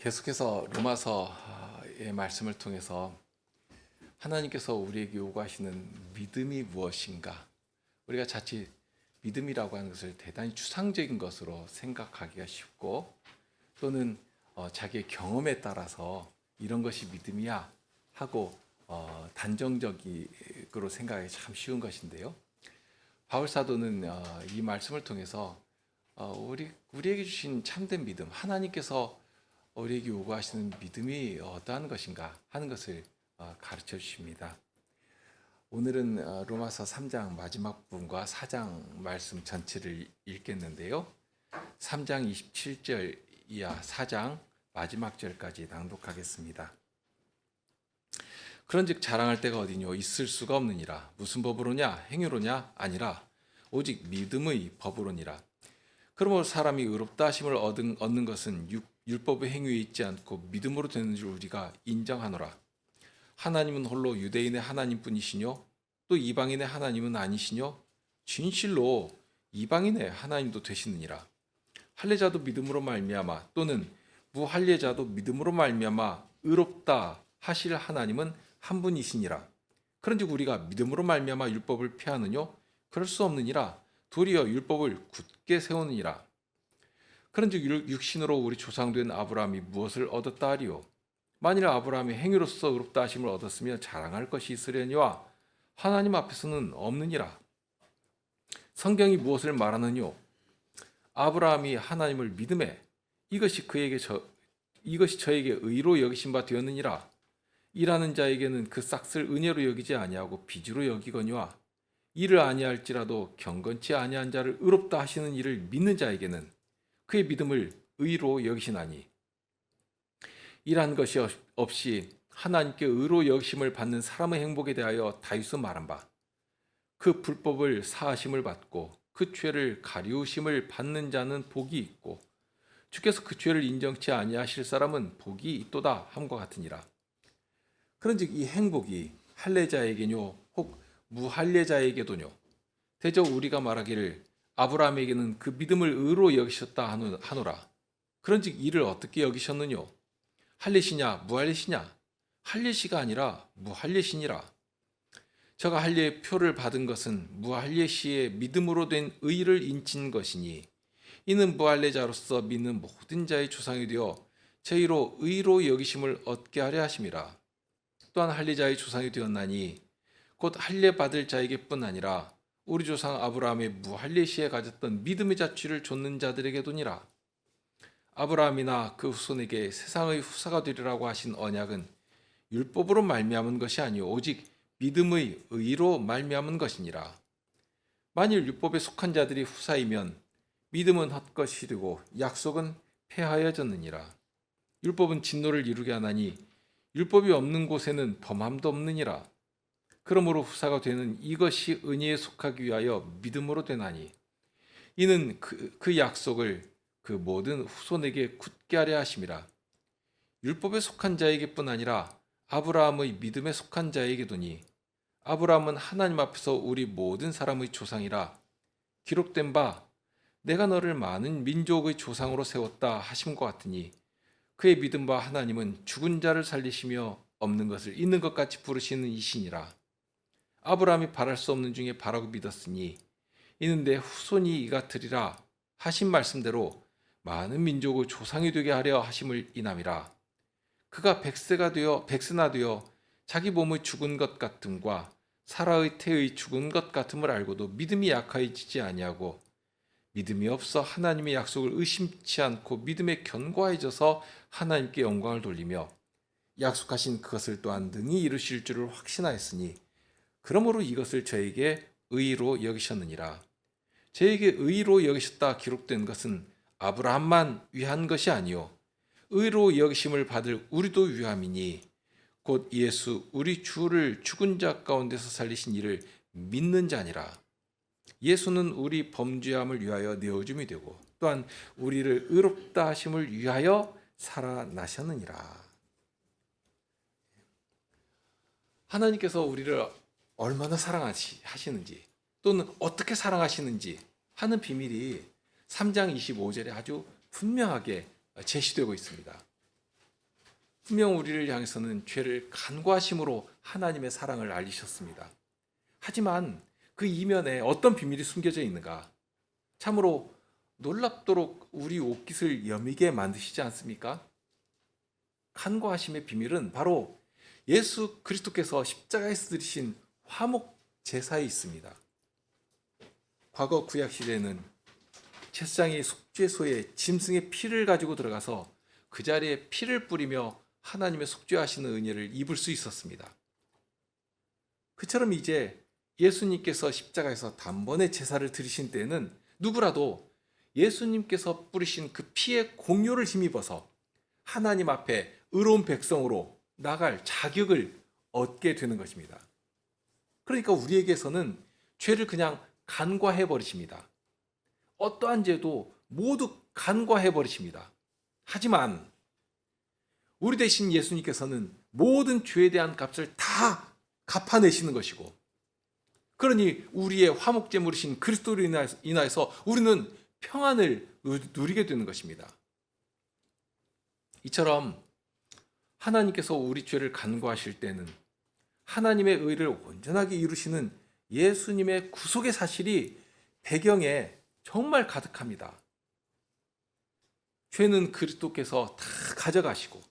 계속해서 로마서의 말씀을 통해서 하나님께서 우리에게 요구하시는 믿음이 무엇인가? 우리가 자칫 믿음이라고 하는 것을 대단히 추상적인 것으로 생각하기가 쉽고, 또는 자기의 경험에 따라서 이런 것이 믿음이야 하고 단정적으로 생각하기 참 쉬운 것인데요. 바울 사도는 이 말씀을 통해서 우리에게 주신 참된 믿음, 하나님께서 우리에게 요구하시는 믿음이 어떠한 것인가 하는 것을 가르쳐 주십니다. 오늘은 로마서 3장 마지막 부분과 4장 말씀 전체를 읽겠는데요. 3장 27절 이하 4장 마지막 절까지 낭독하겠습니다. 그런즉 자랑할 데가 어디뇨? 있을 수가 없느니라. 무슨 법으로냐? 행위로냐? 아니라 오직 믿음의 법으로니라. 그러므로 사람이 의롭다 하심을 얻는 것은 율법의 행위에 있지 않고 믿음으로 되는 줄 우리가 인정하노라. 하나님은 홀로 유대인의 하나님뿐이시뇨? 또 이방인의 하나님은 아니시뇨? 진실로 이방인의 하나님도 되시느니라. 할례자도 믿음으로 말미암아 또는 무할례자도 믿음으로 말미암아 의롭다 하실 하나님은 한 분이시니라. 그런즉 우리가 믿음으로 말미암아 율법을 폐하느뇨? 그럴 수 없느니라. 도리어 율법을 굳게 세우느니라. 그런즉 육신으로 우리 조상된 아브라함이 무엇을 얻었다 하리요? 만일 아브라함이 행위로서 의롭다 하심을 얻었으면 자랑할 것이 있으려니와 하나님 앞에서는 없느니라. 성경이 무엇을 말하느뇨? 아브라함이 하나님을 믿음에 이것이 저에게 의로 여기신 바 되었느니라. 일하는 자에게는 그 싹을 은혜로 여기지 아니하고 빚으로 여기거니와 이를 아니할지라도 경건치 아니한 자를 의롭다 하시는 이를 믿는 자에게는 그의 믿음을 의로 여기시나니, 이러한 것이 없이 하나님께 의로 여기심을 받는 사람의 행복에 대하여 다윗은 말한 바, 그 불법을 사하심을 받고 그 죄를 가리우심을 받는 자는 복이 있고 주께서 그 죄를 인정치 아니하실 사람은 복이 있도다 함과 같으니라. 그런즉 이 행복이 할례자에게뇨 혹 무할례자에게도뇨? 대저 우리가 말하기를 아브라함에게는 그 믿음을 의로 여기셨다 하노라. 그런즉 이를 어떻게 여기셨느뇨? 할례시냐 무할례시냐? 할례시가 아니라 무할례시니라. 저가 할례의 표를 받은 것은 무할례시의 믿음으로 된 의를 인친 것이니, 이는 무할례자로서 믿는 모든 자의 조상이 되어 저희로 의로 여기심을 얻게 하려 하심이라. 또한 할례자의 조상이 되었나니 곧 할례 받을 자에게뿐 아니라 우리 조상 아브라함의 무할례시에 가졌던 믿음의 자취를 좇는 자들에게도니라. 아브라함이나 그 후손에게 세상의 후사가 되리라고 하신 언약은 율법으로 말미암은 것이 아니요 오직 믿음의 의로 말미암은 것이니라. 만일 율법에 속한 자들이 후사이면 믿음은 헛것이 되고 약속은 폐하여졌느니라. 율법은 진노를 이루게 하나니 율법이 없는 곳에는 범함도 없느니라. 그러므로 후사가 되는 이것이 은혜에 속하기 위하여 믿음으로 되나니, 이는 그 약속을 그 모든 후손에게 굳게 하려 하심이라. 율법에 속한 자에게뿐 아니라 아브라함의 믿음에 속한 자에게도니, 아브라함은 하나님 앞에서 우리 모든 사람의 조상이라 기록된 바 내가 너를 많은 민족의 조상으로 세웠다 하심과 같으니, 그의 믿음 바 하나님은 죽은 자를 살리시며 없는 것을 있는 것 같이 부르시는 이시니라. 아브라함이 바랄 수 없는 중에 바라고 믿었으니 이는 내 후손이 이같으리라 하신 말씀대로 많은 민족의 조상이 되게 하려 하심을 인함이라. 그가 백세나 되어 자기 몸의 죽은 것 같음과 사라의 태의 죽은 것 같음을 알고도 믿음이 약하여지지 아니하고, 믿음이 없어 하나님의 약속을 의심치 않고 믿음에 견고해져서 하나님께 영광을 돌리며 약속하신 그것을 또한 능히 이루실 줄을 확신하였으니, 그러므로 이것을 저에게 의로 여기셨느니라. 저에게 의로 여기셨다 기록된 것은 아브라함만 위한 것이 아니요 의로 여기심을 받을 우리도 위함이니, 곧 예수 우리 주를 죽은 자 가운데서 살리신 이를 믿는 자니라. 예수는 우리 범죄함을 위하여 내어줌이 되고 또한 우리를 의롭다 하심을 위하여 살아나셨느니라. 하나님께서 우리를 얼마나 사랑하시는지, 또는 어떻게 사랑하시는지 하는 비밀이 3장 25절에 아주 분명하게 제시되고 있습니다. 분명 우리를 향해서는 죄를 간과하심으로 하나님의 사랑을 알리셨습니다. 하지만 그 이면에 어떤 비밀이 숨겨져 있는가? 참으로 놀랍도록 우리 옷깃을 여미게 만드시지 않습니까? 간과하심의 비밀은 바로 예수 그리스도께서 십자가에서 드리신 화목 제사에 있습니다. 과거 구약 시대에는 제사장이 속죄소에 짐승의 피를 가지고 들어가서 그 자리에 피를 뿌리며 하나님의 속죄하시는 은혜를 입을 수 있었습니다. 그처럼 이제 예수님께서 십자가에서 단번에 제사를 드리신 때에는 누구라도 예수님께서 뿌리신 그 피의 공효를 힘입어서 하나님 앞에 의로운 백성으로 나갈 자격을 얻게 되는 것입니다. 그러니까 우리에게서는 죄를 그냥 간과해 버리십니다. 어떠한 죄도 모두 간과해 버리십니다. 하지만 우리 대신 예수님께서는 모든 죄에 대한 값을 다 갚아내시는 것이고, 그러니 우리의 화목제물이신 그리스도로 인하여서 우리는 평안을 누리게 되는 것입니다. 이처럼 하나님께서 우리 죄를 간과하실 때는 하나님의 의를 온전하게 이루시는 예수님의 구속의 사실이 배경에 정말 가득합니다. 죄는 그리스도께서 다 가져가시고,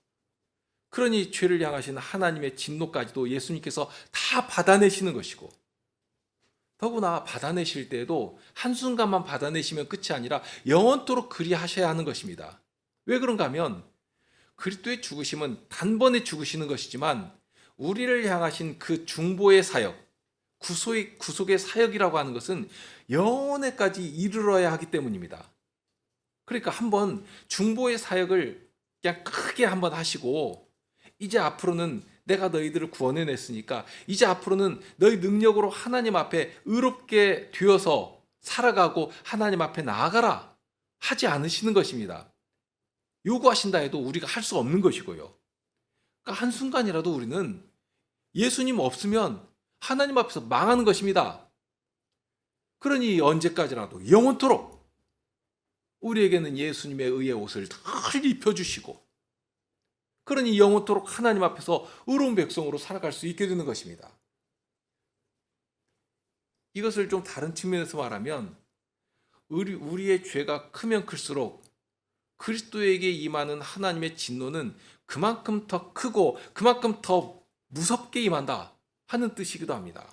그러니 죄를 향하신 하나님의 진노까지도 예수님께서 다 받아내시는 것이고, 더구나 받아내실 때에도 한순간만 받아내시면 끝이 아니라 영원토록 그리하셔야 하는 것입니다. 왜 그런가 하면 그리스도의 죽으심은 단번에 죽으시는 것이지만 우리를 향하신 그 중보의 사역, 구속의 사역이라고 하는 것은 영원에까지 이르러야 하기 때문입니다. 그러니까 한번 중보의 사역을 그냥 크게 한번 하시고, 이제 앞으로는 내가 너희들을 구원해냈으니까 이제 앞으로는 너희 능력으로 하나님 앞에 의롭게 되어서 살아가고 하나님 앞에 나아가라 하지 않으시는 것입니다. 요구하신다 해도 우리가 할 수 없는 것이고요. 그러니까 한순간이라도 우리는 예수님 없으면 하나님 앞에서 망하는 것입니다. 그러니 언제까지라도 영원토록 우리에게는 예수님의 의의 옷을 늘 입혀주시고, 그러니 영원토록 하나님 앞에서 의로운 백성으로 살아갈 수 있게 되는 것입니다. 이것을 좀 다른 측면에서 말하면 우리의 죄가 크면 클수록 그리스도에게 임하는 하나님의 진노는 그만큼 더 크고 그만큼 더 무섭게 임한다 하는 뜻이기도 합니다.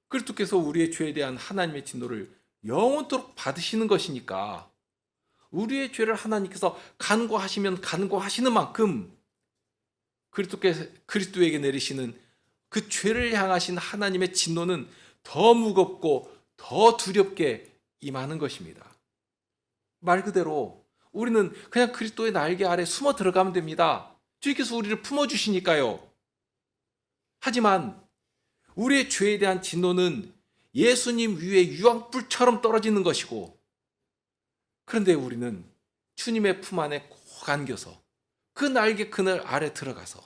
그리스도께서 우리의 죄에 대한 하나님의 진노를 영원토록 받으시는 것이니까 우리의 죄를 하나님께서 간과하시면 간과하시는 만큼 그리스도에게 내리시는 그 죄를 향하신 하나님의 진노는 더 무겁고 더 두렵게 임하는 것입니다. 말 그대로 우리는 그냥 그리스도의 날개 아래 숨어 들어가면 됩니다. 주님께서 우리를 품어주시니까요. 하지만 우리의 죄에 대한 진노는 예수님 위에 유황불처럼 떨어지는 것이고, 그런데 우리는 주님의 품 안에 꼭 안겨서 그 날개 그늘 아래 들어가서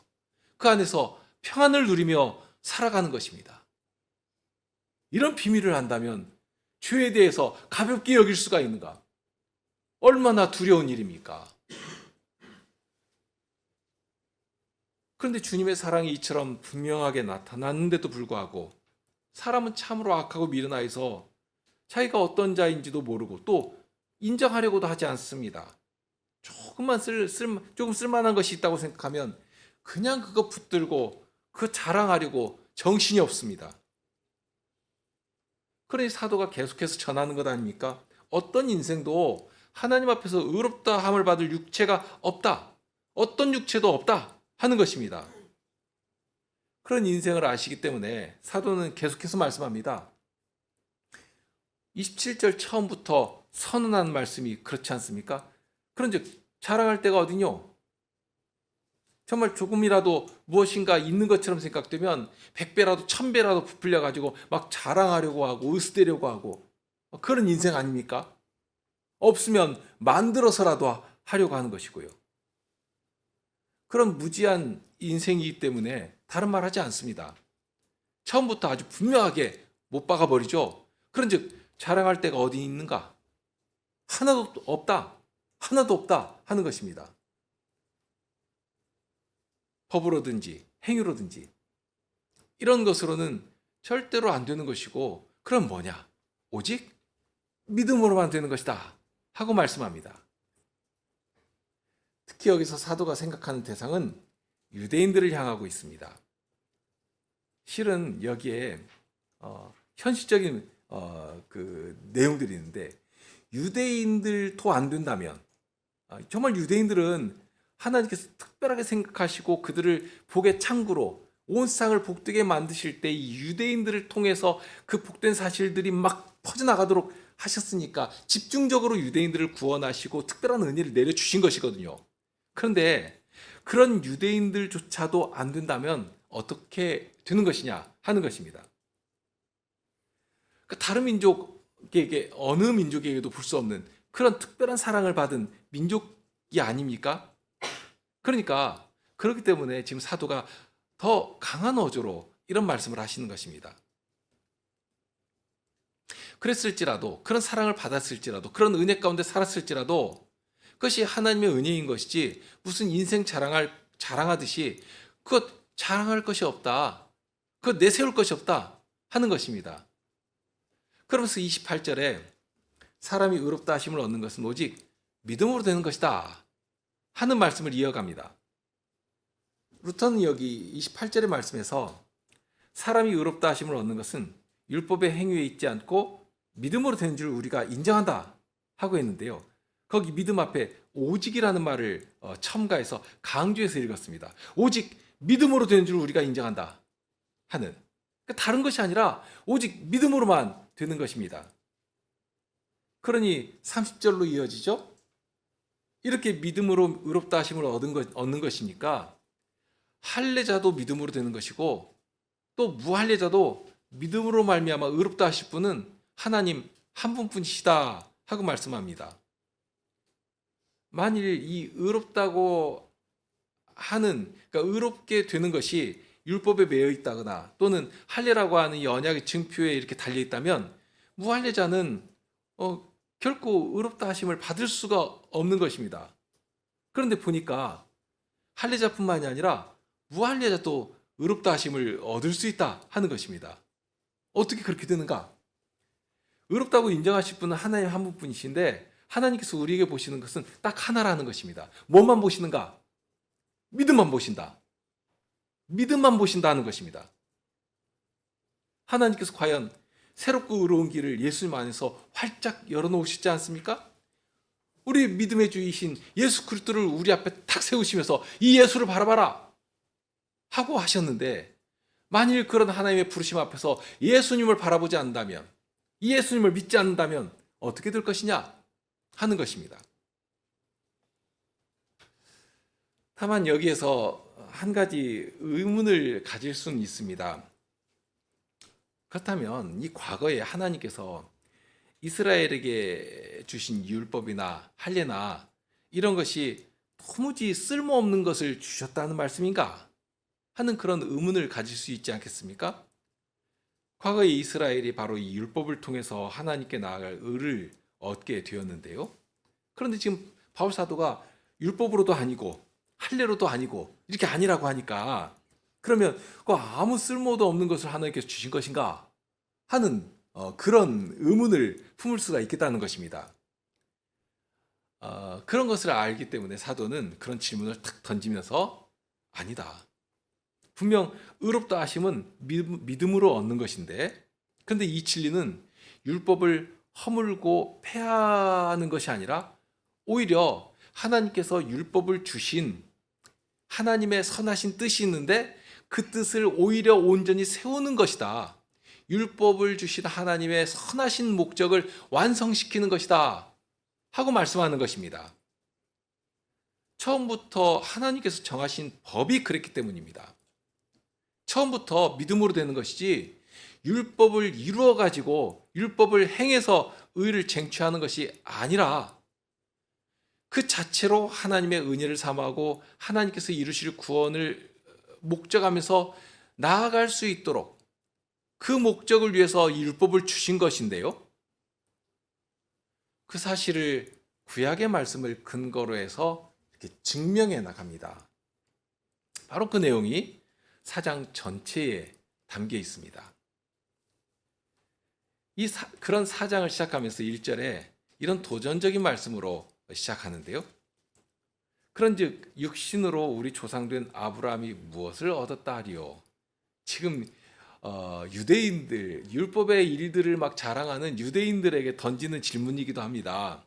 그 안에서 평안을 누리며 살아가는 것입니다. 이런 비밀을 안다면 죄에 대해서 가볍게 여길 수가 있는가? 얼마나 두려운 일입니까? 그런데 주님의 사랑이 이처럼 분명하게 나타났는데도 불구하고 사람은 참으로 악하고 미련하여서 자기가 어떤 자인지도 모르고 또 인정하려고도 하지 않습니다. 조금 쓸만한 것이 있다고 생각하면 그냥 그거 붙들고 그거 자랑하려고 정신이 없습니다. 그러니 사도가 계속해서 전하는 것 아닙니까? 어떤 인생도 하나님 앞에서 의롭다 함을 받을 육체가 없다. 어떤 육체도 없다 하는 것입니다. 그런 인생을 아시기 때문에 사도는 계속해서 말씀합니다. 27절 처음부터 선언한 말씀이 그렇지 않습니까? 그런즉 자랑할 데가 어디뇨? 정말 조금이라도 무엇인가 있는 것처럼 생각되면 100배라도 1000배라도 부풀려 가지고 막 자랑하려고 하고 으스대려고 하고, 그런 인생 아닙니까? 없으면 만들어서라도 하려고 하는 것이고요. 그런 무지한 인생이기 때문에 다른 말 하지 않습니다. 처음부터 아주 분명하게 못 박아버리죠. 그런즉 자랑할 데가 어디 있는가? 하나도 없다 하는 것입니다. 법으로든지 행위로든지 이런 것으로는 절대로 안 되는 것이고, 그럼 뭐냐? 오직 믿음으로만 되는 것이다 하고 말씀합니다. 특히 여기서 사도가 생각하는 대상은 유대인들을 향하고 있습니다. 실은 여기에 현실적인 그 내용들이 있는데, 유대인들도 안 된다면, 정말 유대인들은 하나님께서 특별하게 생각하시고 그들을 복의 창구로 온 세상을 복되게 만드실 때 이 유대인들을 통해서 그 복된 사실들이 막 퍼져나가도록 하셨으니까 집중적으로 유대인들을 구원하시고 특별한 은혜를 내려주신 것이거든요. 그런데 그런 유대인들조차도 안 된다면 어떻게 되는 것이냐 하는 것입니다. 다른 민족에게, 어느 민족에게도 볼 수 없는 그런 특별한 사랑을 받은 민족이 아닙니까? 그러니까 그렇기 때문에 지금 사도가 더 강한 어조로 이런 말씀을 하시는 것입니다. 그랬을지라도, 그런 사랑을 받았을지라도, 그런 은혜 가운데 살았을지라도 그것이 하나님의 은혜인 것이지 무슨 인생 자랑하듯이 그것 자랑할 것이 없다, 그것 내세울 것이 없다 하는 것입니다. 그러면서 28절에 사람이 의롭다 하심을 얻는 것은 오직 믿음으로 되는 것이다 하는 말씀을 이어갑니다. 루터는 여기 28절의 말씀에서 사람이 의롭다 하심을 얻는 것은 율법의 행위에 있지 않고 믿음으로 되는 줄 우리가 인정한다 하고 있는데요. 거기 믿음 앞에 오직이라는 말을 첨가해서 강조해서 읽었습니다. 오직 믿음으로 되는 줄 우리가 인정한다 하는, 그러니까 다른 것이 아니라 오직 믿음으로만 되는 것입니다. 그러니 30절로 이어지죠. 이렇게 믿음으로 의롭다 하심을 얻는 것이니까 할례자도 믿음으로 되는 것이고, 또 무할례자도 믿음으로 말미암아 의롭다 하실 분은 하나님 한 분뿐이시다 하고 말씀합니다. 만일 이 의롭다고 하는, 그러니까 의롭게 되는 것이 율법에 매여 있다거나 또는 할례라고 하는 이 언약의 증표에 이렇게 달려 있다면 무할례자는 결코 의롭다 하심을 받을 수가 없는 것입니다. 그런데 보니까 할례자뿐만이 아니라 무할례자도 의롭다 하심을 얻을 수 있다 하는 것입니다. 어떻게 그렇게 되는가? 의롭다고 인정하실 분은 하나님 한 분뿐이신데 하나님께서 우리에게 보시는 것은 딱 하나라는 것입니다. 뭐만 보시는가? 믿음만 보신다. 믿음만 보신다는 것입니다. 하나님께서 과연 새롭고 의로운 길을 예수님 안에서 활짝 열어놓으시지 않습니까? 우리 믿음의 주이신 예수 그리스도를 우리 앞에 탁 세우시면서 이 예수를 바라봐라 하고 하셨는데, 만일 그런 하나님의 부르심 앞에서 예수님을 바라보지 않는다면, 이 예수님을 믿지 않는다면 어떻게 될 것이냐 하는 것입니다. 다만 여기에서 한 가지 의문을 가질 수는 있습니다. 그렇다면 이 과거에 하나님께서 이스라엘에게 주신 율법이나 할례나 이런 것이 도무지 쓸모없는 것을 주셨다는 말씀인가 하는 그런 의문을 가질 수 있지 않겠습니까? 과거에 이스라엘이 바로 이 율법을 통해서 하나님께 나아갈 의를 얻게 되었는데요. 그런데 지금 바울 사도가 율법으로도 아니고 할례로도 아니고 이렇게 아니라고 하니까, 그러면 그 아무 쓸모도 없는 것을 하나님께서 주신 것인가 하는 그런 의문을 품을 수가 있겠다는 것입니다. 그런 것을 알기 때문에 사도는 그런 질문을 탁 던지면서 아니다. 분명 의롭다 하심은 믿음으로 얻는 것인데, 근데 이 진리는 율법을 허물고 폐하는 것이 아니라 오히려 하나님께서 율법을 주신 하나님의 선하신 뜻이 있는데 그 뜻을 오히려 온전히 세우는 것이다. 율법을 주신 하나님의 선하신 목적을 완성시키는 것이다 하고 말씀하는 것입니다. 처음부터 하나님께서 정하신 법이 그랬기 때문입니다. 처음부터 믿음으로 되는 것이지 율법을 이루어 가지고 율법을 행해서 의를 쟁취하는 것이 아니라 그 자체로 하나님의 은혜를 삼아하고 하나님께서 이루실 구원을 목적하면서 나아갈 수 있도록 그 목적을 위해서 이 율법을 주신 것인데요. 그 사실을 구약의 말씀을 근거로 해서 이렇게 증명해 나갑니다. 바로 그 내용이 4장 전체에 담겨 있습니다. 그런 4장을 시작하면서 1절에 이런 도전적인 말씀으로 시작하는데요. 그런즉 육신으로 우리 조상된 아브라함이 무엇을 얻었다 하리요. 지금 유대인들, 율법의 일들을 막 자랑하는 유대인들에게 던지는 질문이기도 합니다.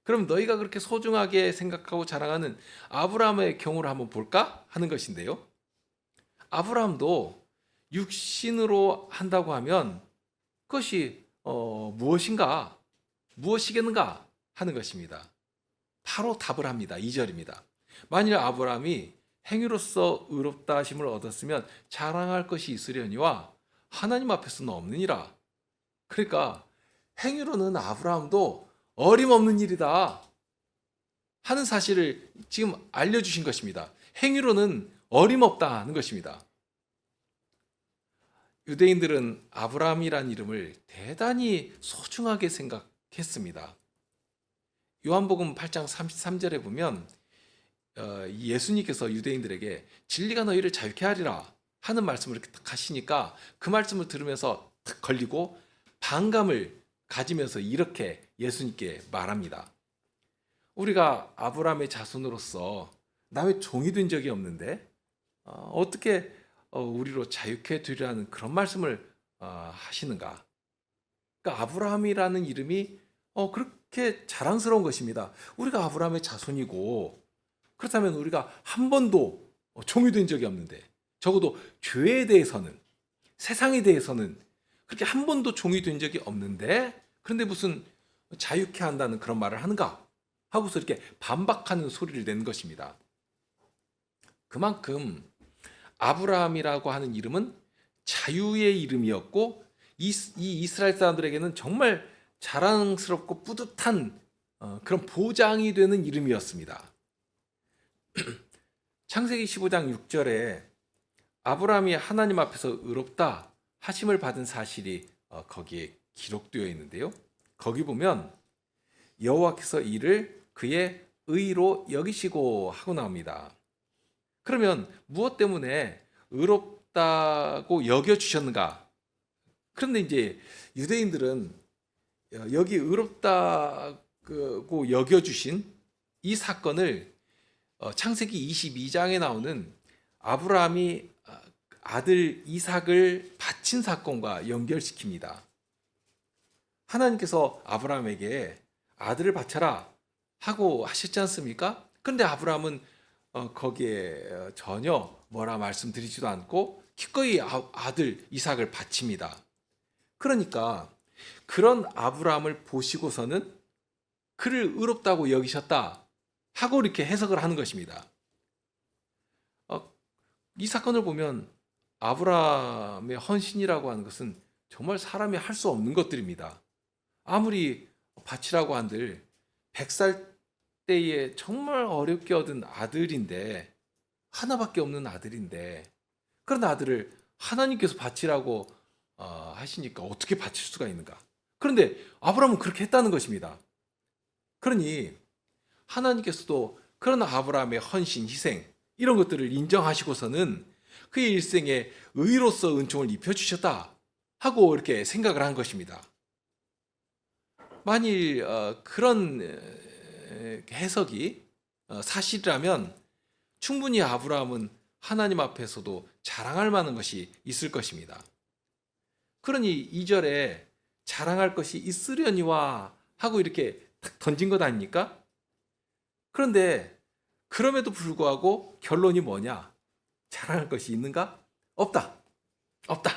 그럼 너희가 그렇게 소중하게 생각하고 자랑하는 아브라함의 경우를 한번 볼까? 하는 것인데요. 아브라함도 육신으로 한다고 하면 그것이 무엇인가? 무엇이겠는가? 하는 것입니다. 바로 답을 합니다. 2절입니다. 만일 아브라함이 행위로서 의롭다 하심을 얻었으면 자랑할 것이 있으려니와 하나님 앞에서는 없느니라. 그러니까 행위로는 아브라함도 어림없는 일이다 하는 사실을 지금 알려주신 것입니다. 행위로는 어림없다는 것입니다. 유대인들은 아브라함이란 이름을 대단히 소중하게 생각했습니다. 요한복음 8장 33절에 보면 예수님께서 유대인들에게 진리가 너희를 자유케 하리라 하는 말씀을 이렇게 딱 하시니까 그 말씀을 들으면서 탁 걸리고 반감을 가지면서 이렇게 예수님께 말합니다. 우리가 아브라함의 자손으로서 남의 종이 된 적이 없는데 어떻게 우리로 자유케 되리라는 그런 말씀을 하시는가? 그러니까 아브라함이라는 이름이 그렇게 자랑스러운 것입니다. 우리가 아브라함의 자손이고 그렇다면 우리가 한 번도 종이 된 적이 없는데 적어도 죄에 대해서는 세상에 대해서는 그렇게 한 번도 종이 된 적이 없는데 그런데 무슨 자유케 한다는 그런 말을 하는가 하고서 이렇게 반박하는 소리를 낸 것입니다. 그만큼 아브라함이라고 하는 이름은 자유의 이름이었고 이 이스라엘 사람들에게는 정말 자랑스럽고 뿌듯한 그런 보장이 되는 이름이었습니다. 창세기 15장 6절에 아브라함이 하나님 앞에서 의롭다 하심을 받은 사실이 거기에 기록되어 있는데요. 거기 보면 여호와께서 이를 그의 의로 여기시고 하고 나옵니다. 그러면 무엇 때문에 의롭다고 여겨주셨는가? 그런데 이제 유대인들은 여기 의롭다고 여겨주신 이 사건을 창세기 22장에 나오는 아브라함이 아들 이삭을 바친 사건과 연결시킵니다. 하나님께서 아브라함에게 아들을 바쳐라 하고 하셨지 않습니까? 그런데 아브라함은 거기에 전혀 뭐라 말씀드리지도 않고 기꺼이 아들 이삭을 바칩니다. 그러니까 그런 아브라함을 보시고서는 그를 의롭다고 여기셨다 하고 이렇게 해석을 하는 것입니다. 이 사건을 보면 아브라함의 헌신이라고 하는 것은 정말 사람이 할 수 없는 것들입니다. 아무리 바치라고 한들 100살 때에 정말 어렵게 얻은 아들인데 하나밖에 없는 아들인데 그런 아들을 하나님께서 바치라고 하시니까 어떻게 바칠 수가 있는가? 그런데 아브라함은 그렇게 했다는 것입니다. 그러니 하나님께서도 그런 아브라함의 헌신, 희생 이런 것들을 인정하시고서는 그의 일생에 의로서 은총을 입혀주셨다 하고 이렇게 생각을 한 것입니다. 만일 그런 해석이 사실이라면 충분히 아브라함은 하나님 앞에서도 자랑할 만한 것이 있을 것입니다. 그러니 2절에 자랑할 것이 있으려니와 하고 이렇게 탁 던진 것 아닙니까? 그런데 그럼에도 불구하고 결론이 뭐냐? 자랑할 것이 있는가? 없다. 없다.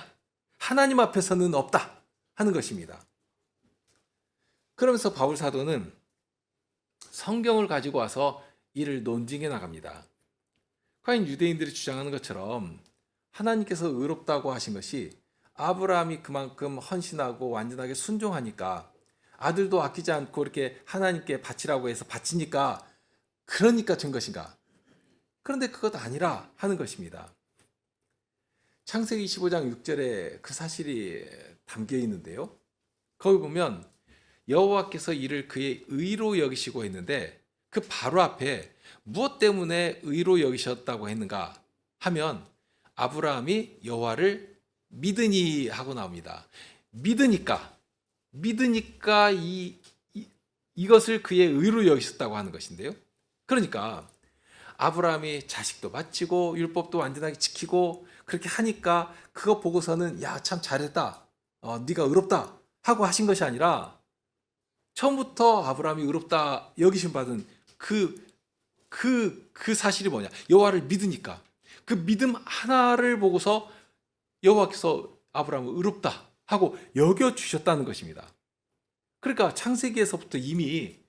하나님 앞에서는 없다 하는 것입니다. 그러면서 바울 사도는 성경을 가지고 와서 이를 논증해 나갑니다. 과연 유대인들이 주장하는 것처럼 하나님께서 의롭다고 하신 것이 아브라함이 그만큼 헌신하고 완전하게 순종하니까 아들도 아끼지 않고 이렇게 하나님께 바치라고 해서 바치니까 그러니까 된 것인가? 그런데 그것 아니라 하는 것입니다. 창세기 25장 6절에 그 사실이 담겨 있는데요. 거기 보면 여호와께서 이를 그의 의로 여기시고 했는데 그 바로 앞에 무엇 때문에 의로 여기셨다고 했는가 하면 아브라함이 여호와를 믿으니 하고 나옵니다. 믿으니까 이것을 그의 의로 여기셨다고 하는 것인데요. 그러니까 아브라함이 자식도 바치고 율법도 완전하게 지키고 그렇게 하니까 그거 보고서는 야, 참 잘했다. 네가 의롭다 하고 하신 것이 아니라 처음부터 아브라함이 의롭다 여기심 받은 그 사실이 뭐냐? 여호와를 믿으니까 그 믿음 하나를 보고서 여호와께서 아브라함을 의롭다 하고 여겨 주셨다는 것입니다. 그러니까 창세기에서부터 이미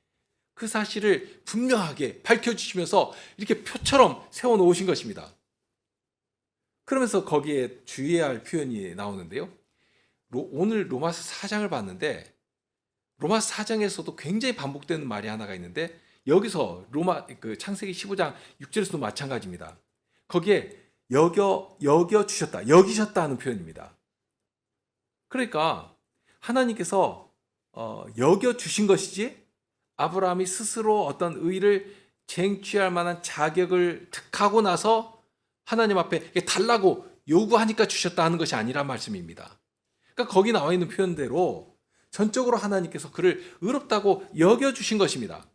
그 사실을 분명하게 밝혀주시면서 이렇게 표처럼 세워놓으신 것입니다. 그러면서 거기에 주의해야 할 표현이 나오는데요. 오늘 로마서 4장을 봤는데 로마서 4장에서도 굉장히 반복되는 말이 하나가 있는데 여기서 창세기 15장 6절에서도 마찬가지입니다. 거기에 여겨 주셨다, 여기셨다 하는 표현입니다. 그러니까 하나님께서 여겨 주신 것이지 아브라함이 스스로 어떤 의를 쟁취할 만한 자격을 득하고 나서 하나님 앞에 달라고 요구하니까 주셨다 하는 것이 아니란 말씀입니다. 그러니까 거기 나와 있는 표현대로 전적으로 하나님께서 그를 의롭다고 여겨주신 것입니다.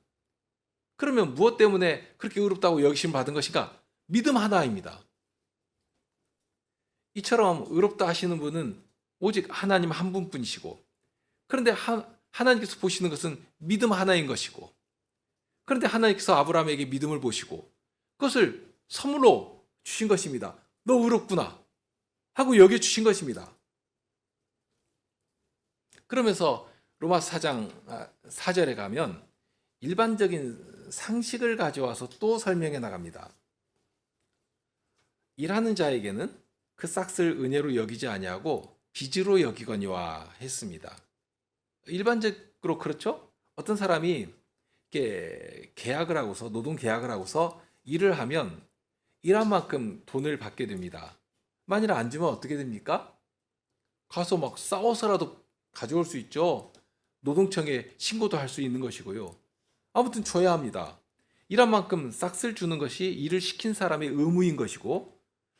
그러면 무엇 때문에 그렇게 의롭다고 여기심 받은 것인가? 믿음 하나입니다. 이처럼 의롭다 하시는 분은 오직 하나님 한 분뿐이시고, 그런데 하나님께서 보시는 것은 믿음 하나인 것이고, 그런데 하나님께서 아브라함에게 믿음을 보시고 그것을 선물로 주신 것입니다. 너 의롭구나 하고 여겨주신 것입니다. 그러면서 로마서 4장 4절에 가면 일반적인 상식을 가져와서 또 설명해 나갑니다. 일하는 자에게는 그 싹을 은혜로 여기지 아니하고 빚으로 여기거니와 했습니다. 일반적으로 그렇죠? 어떤 사람이 이렇게 계약을 하고서 노동 계약을 하고서 일을 하면 일한 만큼 돈을 받게 됩니다. 만일 안 주면 어떻게 됩니까? 가서 막 싸워서라도 가져올 수 있죠. 노동청에 신고도 할 수 있는 것이고요. 아무튼 줘야 합니다. 일한 만큼 싹을 주는 것이 일을 시킨 사람의 의무인 것이고,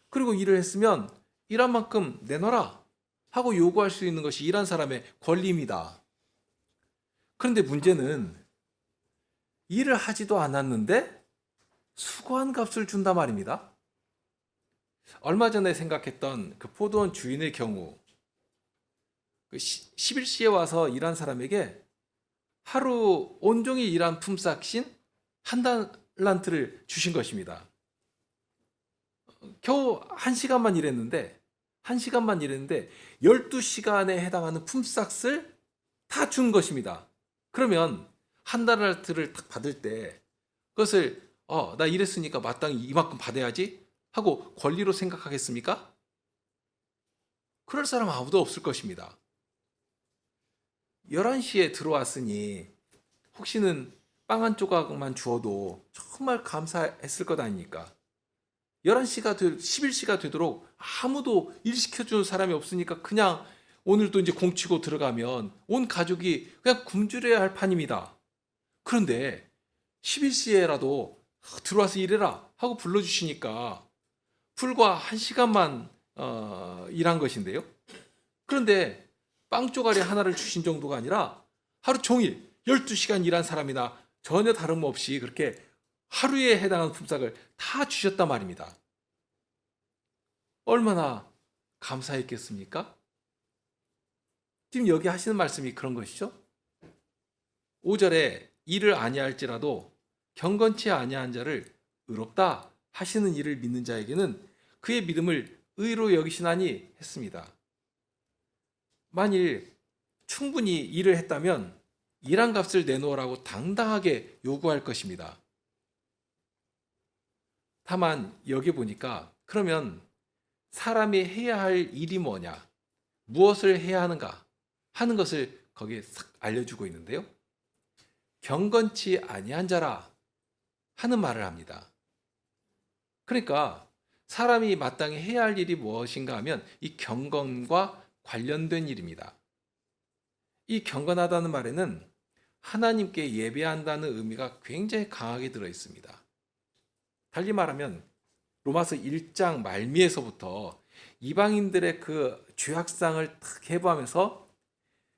그리고 일을 했으면 일한 만큼 내놔라 하고 요구할 수 있는 것이 일한 사람의 권리입니다. 그런데 문제는 일을 하지도 않았는데 수고한 값을 준단 말입니다. 얼마 전에 생각했던 그 포도원 주인의 경우, 11시에 와서 일한 사람에게 하루 온종일 일한 품삯인 한 달란트를 주신 것입니다. 겨우 1시간만 일했는데 12시간에 해당하는 품삯을 다 준 것입니다. 그러면 한 달란트를 딱 받을 때 그것을 나 일했으니까 마땅히 이만큼 받아야지 하고 권리로 생각하겠습니까? 그럴 사람 아무도 없을 것입니다. 11시에 들어왔으니 혹시는 빵 한 조각만 주어도 정말 감사했을 것 아닙니까? 11시가 되도록 아무도 일 시켜주는 사람이 없으니까 그냥 오늘도 이제 공치고 들어가면 온 가족이 그냥 굶주려야 할 판입니다. 그런데 11시에라도 들어와서 일해라 하고 불러주시니까 불과 1시간만 일한 것인데요. 그런데 빵 쪼가리 하나를 주신 정도가 아니라 하루 종일 12시간 일한 사람이나 전혀 다름없이 그렇게 하루에 해당하는 품삯을 다 주셨단 말입니다. 얼마나 감사했겠습니까? 지금 여기 하시는 말씀이 그런 것이죠. 5절에 일을 아니할지라도 경건치 아니한 자를 의롭다 하시는 일을 믿는 자에게는 그의 믿음을 의로 여기시나니 했습니다. 만일 충분히 일을 했다면 일한 값을 내놓으라고 당당하게 요구할 것입니다. 다만 여기 보니까 그러면 사람이 해야 할 일이 뭐냐, 무엇을 해야 하는가 하는 것을 거기에 싹 알려주고 있는데요. 경건치 아니한 자라 하는 말을 합니다. 그러니까 사람이 마땅히 해야 할 일이 무엇인가 하면 이 경건과 관련된 일입니다. 이 경건하다는 말에는 하나님께 예배한다는 의미가 굉장히 강하게 들어 있습니다. 달리 말하면 로마서 1장 말미에서부터 이방인들의 그 죄악상을 탁 해부하면서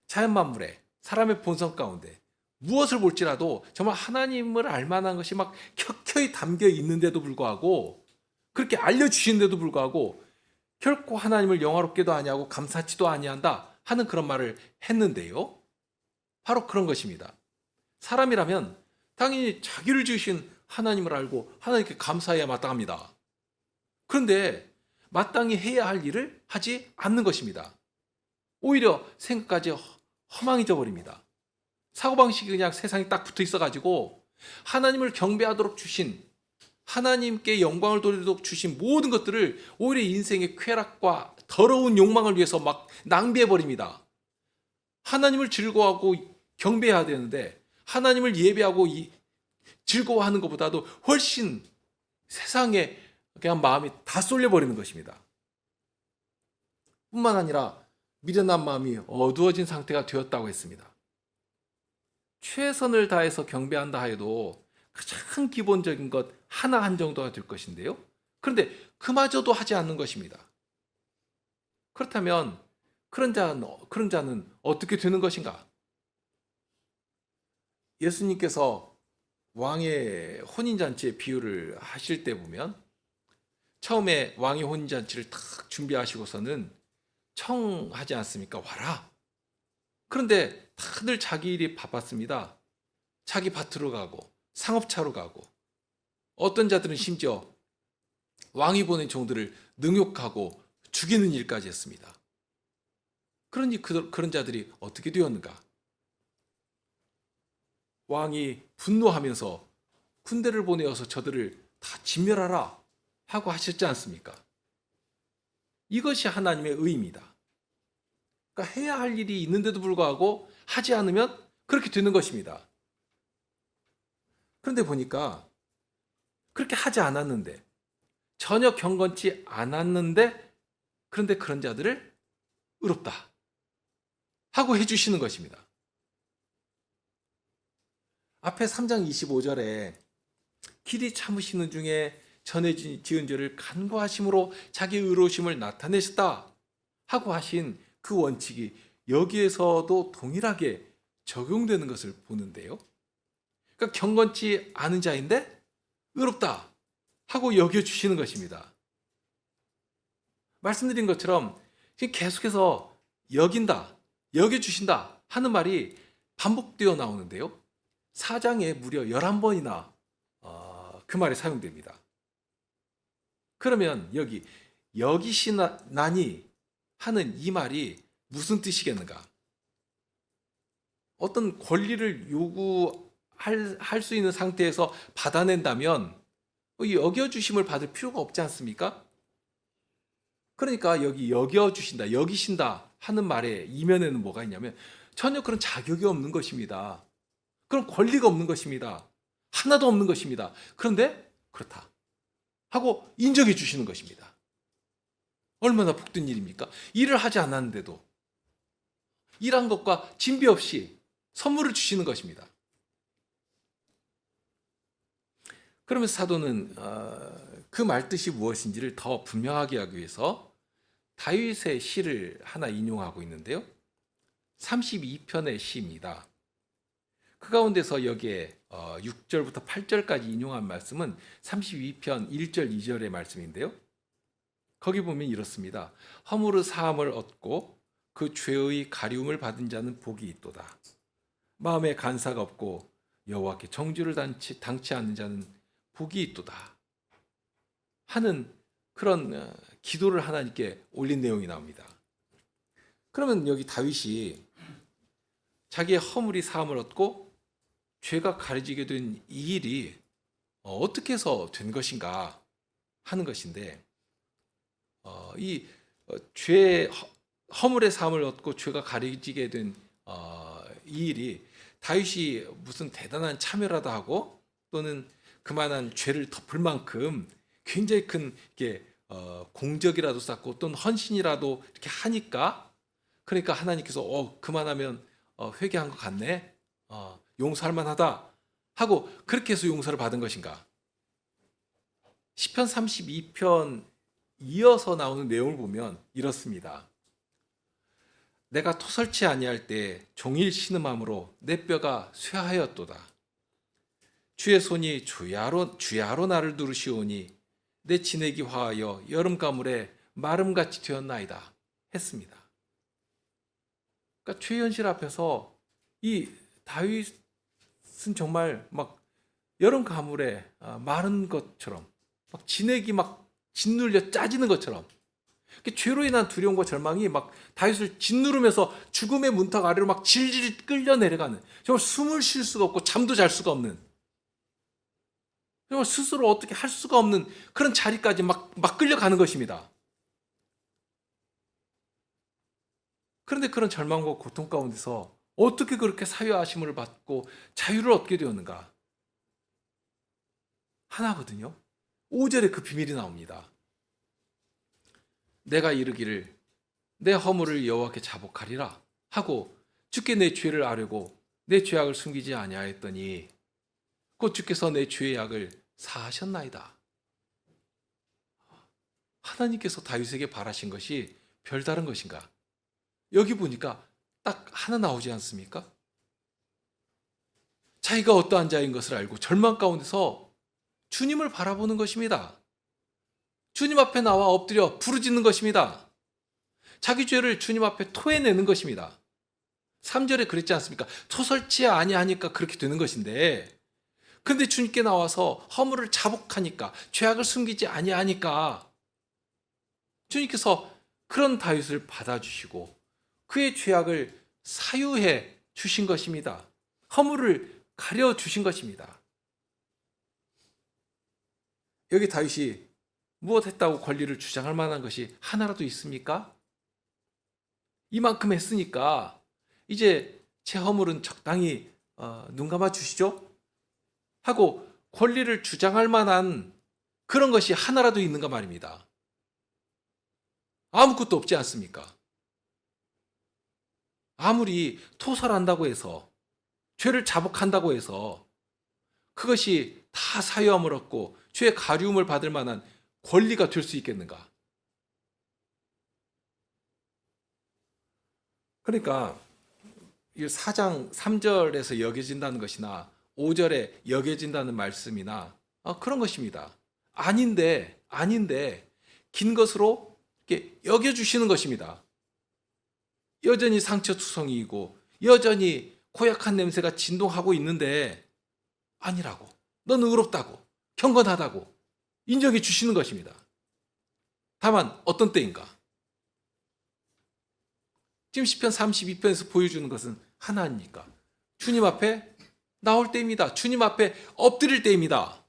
자연 만물에 사람의 본성 가운데 무엇을 볼지라도 정말 하나님을 알만한 것이 막 켜켜이 담겨 있는데도 불구하고, 그렇게 알려주시는데도 불구하고 결코 하나님을 영화롭게도 아니하고 감사치도 아니한다 하는 그런 말을 했는데요. 바로 그런 것입니다. 사람이라면 당연히 자기를 지으신 하나님을 알고 하나님께 감사해야 마땅합니다. 그런데 마땅히 해야 할 일을 하지 않는 것입니다. 오히려 생각까지 허망해져 버립니다. 사고방식이 그냥 세상에 딱 붙어 있어가지고 하나님을 경배하도록 주신, 하나님께 영광을 돌리도록 주신 모든 것들을 오히려 인생의 쾌락과 더러운 욕망을 위해서 막 낭비해버립니다. 하나님을 즐거워하고 경배해야 되는데 하나님을 예배하고 즐거워하는 것보다도 훨씬 세상에 그냥 마음이 다 쏠려버리는 것입니다. 뿐만 아니라 미련한 마음이 어두워진 상태가 되었다고 했습니다. 최선을 다해서 경배한다 하여도 가장 기본적인 것 하나 한 정도가 될 것인데요. 그런데 그마저도 하지 않는 것입니다. 그렇다면 그런 자는 어떻게 되는 것인가? 예수님께서 왕의 혼인잔치의 비유를 하실 때 보면 처음에 왕의 혼인잔치를 탁 준비하시고서는 청하지 않습니까? 와라. 그런데 다들 자기 일이 바빴습니다. 자기 밭으로 가고 상업차로 가고, 어떤 자들은 심지어 왕이 보낸 종들을 능욕하고 죽이는 일까지 했습니다. 그러니 그런 자들이 어떻게 되었는가? 왕이 분노하면서 군대를 보내어서 저들을 다 진멸하라 하고 하셨지 않습니까? 이것이 하나님의 의입니다. 그러니까 해야 할 일이 있는데도 불구하고 하지 않으면 그렇게 되는 것입니다. 그런데 보니까 그렇게 하지 않았는데, 전혀 경건치 않았는데, 그런데 그런 자들을 의롭다 하고 해주시는 것입니다. 앞에 3장 25절에 길이 참으시는 중에 전에 지은 죄를 간구하심으로 자기 의로우심을 나타내셨다 하고 하신 그 원칙이 여기에서도 동일하게 적용되는 것을 보는데요. 그러니까 경건치 않은 자인데 의롭다 하고 여겨주시는 것입니다. 말씀드린 것처럼 계속해서 여긴다, 여겨주신다 하는 말이 반복되어 나오는데요. 4장에 무려 11번이나 그 말이 사용됩니다. 그러면 여기시나니 하는 이 말이 무슨 뜻이겠는가? 어떤 권리를 요구할 수 있는 상태에서 받아낸다면 여겨주심을 받을 필요가 없지 않습니까? 그러니까 여기 여겨주신다, 여기신다 하는 말의 이면에는 뭐가 있냐면 전혀 그런 자격이 없는 것입니다. 그런 권리가 없는 것입니다. 하나도 없는 것입니다. 그런데 그렇다 하고 인정해 주시는 것입니다. 얼마나 복된 일입니까? 일을 하지 않았는데도 일한 것과 진비 없이 선물을 주시는 것입니다. 그러면서 사도는 그 말뜻이 무엇인지를 더 분명하게 하기 위해서 다윗의 시를 하나 인용하고 있는데요. 32편의 시입니다. 그 가운데서 여기에 6절부터 8절까지 인용한 말씀은 32편 1절 2절의 말씀인데요. 거기 보면 이렇습니다. 허물의 사함을 얻고 그 죄의 가리움을 받은 자는 복이 있도다. 마음에 간사가 없고 여호와께 정죄를 당치 않는 자는 복이 있도다 하는 그런 기도를 하나님께 올린 내용이 나옵니다. 그러면 여기 다윗이 자기의 허물이 사함을 얻고 죄가 가려지게 된 이 일이 어떻게 해서 된 것인가 하는 것인데, 이 허물의 사함을 얻고 죄가 가려지게 된 이 일이 다윗이 무슨 대단한 참여라도 하고 또는 그만한 죄를 덮을 만큼 굉장히 큰 공적이라도 쌓고 또는 헌신이라도 이렇게 하니까, 그러니까 하나님께서 그만하면 회개한 것 같네, 용서할 만하다 하고 그렇게 해서 용서를 받은 것인가? 시편 32편 이어서 나오는 내용을 보면 이렇습니다. 내가 토설치 아니할 때 종일 신음함으로 내 뼈가 쇠하였도다. 주의 손이 주야로 나를 누르시오니 내 진액이 화하여 여름 가물에 마름같이 되었나이다 했습니다. 그러니까 죄의 현실 앞에서 이 다윗은 정말 막 여름 가물에 마른 것처럼 막 진액이 막 짓눌려 짜지는 것처럼 죄로 인한 두려움과 절망이 막 다윗을 짓누르면서 죽음의 문턱 아래로 막 질질 끌려 내려가는, 정말 숨을 쉴 수가 없고 잠도 잘 수가 없는, 정말 스스로 어떻게 할 수가 없는 그런 자리까지 막 끌려가는 것입니다. 그런데 그런 절망과 고통 가운데서 어떻게 그렇게 사유하심을 받고 자유를 얻게 되었는가? 하나거든요. 5절에 그 비밀이 나옵니다. 내가 이르기를 내 허물을 여호와께 자복하리라 하고 주께 내 죄를 아뢰고 내 죄악을 숨기지 아니하였더니 곧 주께서 내 죄의 악을 사하셨나이다. 하나님께서 다윗에게 바라신 것이 별다른 것인가? 여기 보니까 딱 하나 나오지 않습니까? 자기가 어떠한 자인 것을 알고 절망 가운데서 주님을 바라보는 것입니다. 주님 앞에 나와 엎드려 부르짖는 것입니다. 자기 죄를 주님 앞에 토해내는 것입니다. 3절에 그랬지 않습니까? 토설치 아니하니까 그렇게 되는 것인데, 근데 주님께 나와서 허물을 자복하니까, 죄악을 숨기지 아니하니까 주님께서 그런 다윗을 받아주시고 그의 죄악을 사유해 주신 것입니다. 허물을 가려 주신 것입니다. 여기 다윗이 무엇 했다고 권리를 주장할 만한 것이 하나라도 있습니까? 이만큼 했으니까 이제 제 허물은 적당히 눈 감아 주시죠? 하고 권리를 주장할 만한 그런 것이 하나라도 있는가 말입니다. 아무것도 없지 않습니까? 아무리 토설한다고 해서, 죄를 자복한다고 해서 그것이 다 사유함을 얻고 죄의 가리움을 받을 만한 권리가 될 수 있겠는가? 그러니까 4장 3절에서 여겨진다는 것이나 5절에 여겨진다는 말씀이나 그런 것입니다. 아닌데 긴 것으로 이렇게 여겨주시는 것입니다. 여전히 상처투성이이고 여전히 고약한 냄새가 진동하고 있는데 아니라고, 너는 의롭다고, 경건하다고 인정해 주시는 것입니다. 다만 어떤 때인가? 지금 시편 32편에서 보여주는 것은 하나 아닙니까? 주님 앞에 나올 때입니다. 주님 앞에 엎드릴 때입니다.